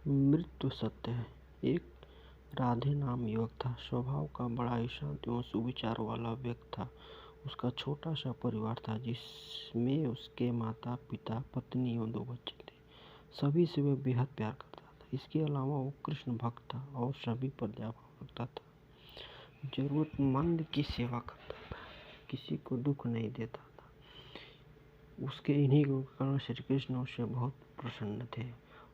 मृत्यु सत्य है। एक राधे नाम युवक था। स्वभाव का बड़ा ही शांत एवं सुविचार वाला व्यक्ति था। उसका छोटा सा परिवार था जिसमें उसके माता पिता, पत्नी एवं 2 बच्चे थे। सभी से वह बेहद प्यार करता था। इसके अलावा वो कृष्ण भक्त था और सभी पर दया भाव रखता था। जरूरतमंद की सेवा करता था, किसी को दुख नहीं देता था। उसके इन्हीं गुणों के कारण श्री कृष्ण उससे बहुत प्रसन्न थे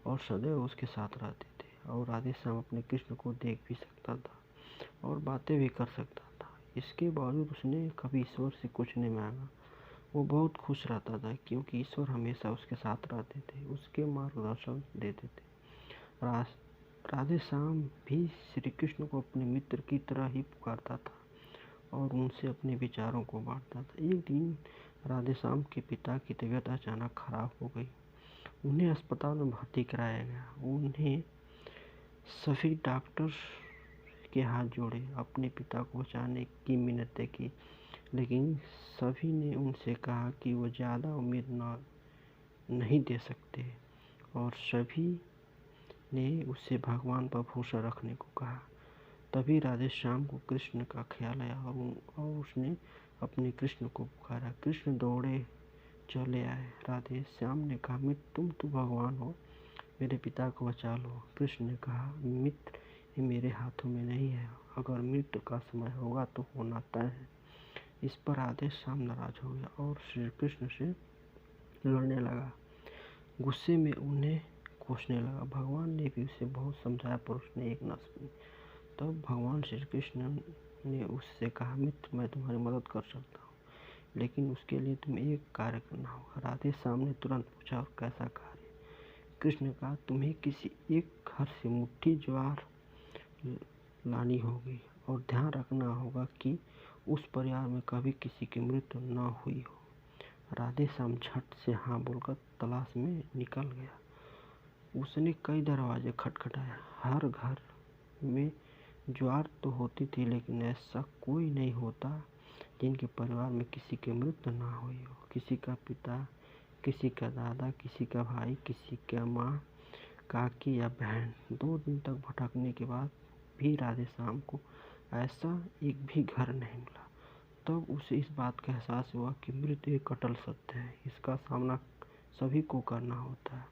और सदैव उसके साथ रहते थे। और राधे श्याम अपने कृष्ण को देख भी सकता था और बातें भी कर सकता था। इसके बावजूद उसने कभी ईश्वर से कुछ नहीं मांगा। वो बहुत खुश रहता था क्योंकि ईश्वर हमेशा उसके साथ रहते थे, उसके मार्गदर्शन देते थे। राधे श्याम भी श्री कृष्ण को अपने मित्र की तरह ही पुकारता था और उनसे अपने विचारों को बांटता था। एक दिन राधे श्याम के पिता की तबीयत अचानक खराब हो गई। उन्हें अस्पताल में भर्ती कराया गया। उन्हें सभी डॉक्टर के हाथ जोड़े, अपने पिता को बचाने की मिन्नतें की, लेकिन सभी ने उनसे कहा कि वो ज़्यादा उम्मीद नहीं दे सकते और सभी ने उससे भगवान पर भरोसा रखने को कहा। तभी राधे श्याम को कृष्ण का ख्याल आया और उसने अपने कृष्ण को पुकारा। कृष्ण दौड़े चले आए। राधे श्याम ने कहा, मित्र तुम तो भगवान हो, मेरे पिता को बचा लो। कृष्ण ने कहा, मित्र ये मेरे हाथों में नहीं है, अगर मृत्यु का समय होगा तो होना तय है। इस पर राधे श्याम नाराज हो गया और श्री कृष्ण से लड़ने लगा। गुस्से में उन्हें कोसने लगा। भगवान ने भी उसे बहुत समझाया पर उसने एक न सुनी। तब भगवान श्री कृष्ण ने उससे कहा, मित्र मैं तुम्हारी मदद कर सकता हूँ, लेकिन उसके लिए तुम्हें एक कार्य करना होगा। राधे श्याम ने तुरंत पूछा, और कैसा कार्य? कृष्ण ने कहा, तुम्हें किसी एक घर से मुट्ठी ज्वार लानी होगी और ध्यान रखना होगा कि उस परिवार में कभी किसी की मृत्यु न हुई हो। राधे श्याम झट से हाँ बोलकर तलाश में निकल गया। उसने कई दरवाजे खटखटाए। हर घर में ज्वार तो होती थी, लेकिन ऐसा कोई नहीं होता जिनके परिवार में किसी की मृत्यु ना हुई हो। किसी का पिता, किसी का दादा, किसी का भाई, किसी का माँ, काकी या बहन। 2 दिन तक भटकने के बाद भी राधे श्याम को ऐसा एक भी घर नहीं मिला। तब उसे इस बात का एहसास हुआ कि मृत्यु एक अटल सत्य है। इसका सामना सभी को करना होता है,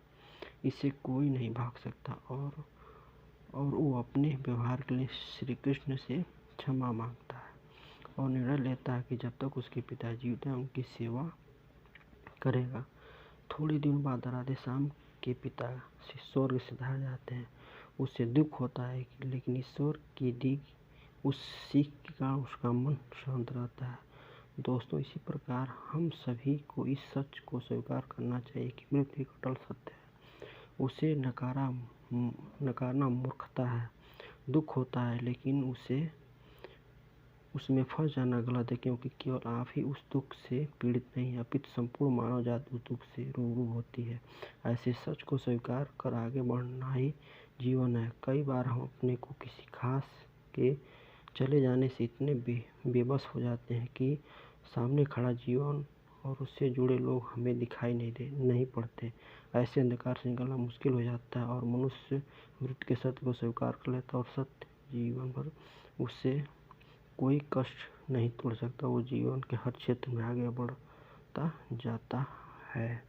इससे कोई नहीं भाग सकता। और वो अपने व्यवहार के लिए श्री कृष्ण से क्षमा मांगता है और निर्णय लेता है कि जब तक उसके पिता जीवित हैं उनकी सेवा करेगा। थोड़े दिन बाद राधे श्याम के पिता स्वर्ग सिधार जाते हैं। उसे दुख होता है, लेकिन ईश्वर की दी उस सीख के कारण उसका मन शांत रहता है। दोस्तों, इसी प्रकार हम सभी को इस सच को स्वीकार करना चाहिए कि मृत्यु एक अटल सत्य है। उसे नकारना मूर्खता है। दुख होता है, लेकिन उसमें फंस जाना गलत है, क्योंकि केवल आप ही उस दुख से पीड़ित नहीं है, अपितु संपूर्ण मानव जाति उस दुख से रूबरू होती है। ऐसे सच को स्वीकार कर आगे बढ़ना ही जीवन है। कई बार हम अपने को किसी खास के चले जाने से इतने बेबस हो जाते हैं कि सामने खड़ा जीवन और उससे जुड़े लोग हमें दिखाई नहीं पड़ते। ऐसे अंधकार से निकलना मुश्किल हो जाता है और मनुष्य मृत्यु के सत्य को स्वीकार कर लेता है और सत्य जीवन भर उससे कोई कष्ट नहीं तोड़ सकता। वो जीवन के हर क्षेत्र में आगे बढ़ता जाता है।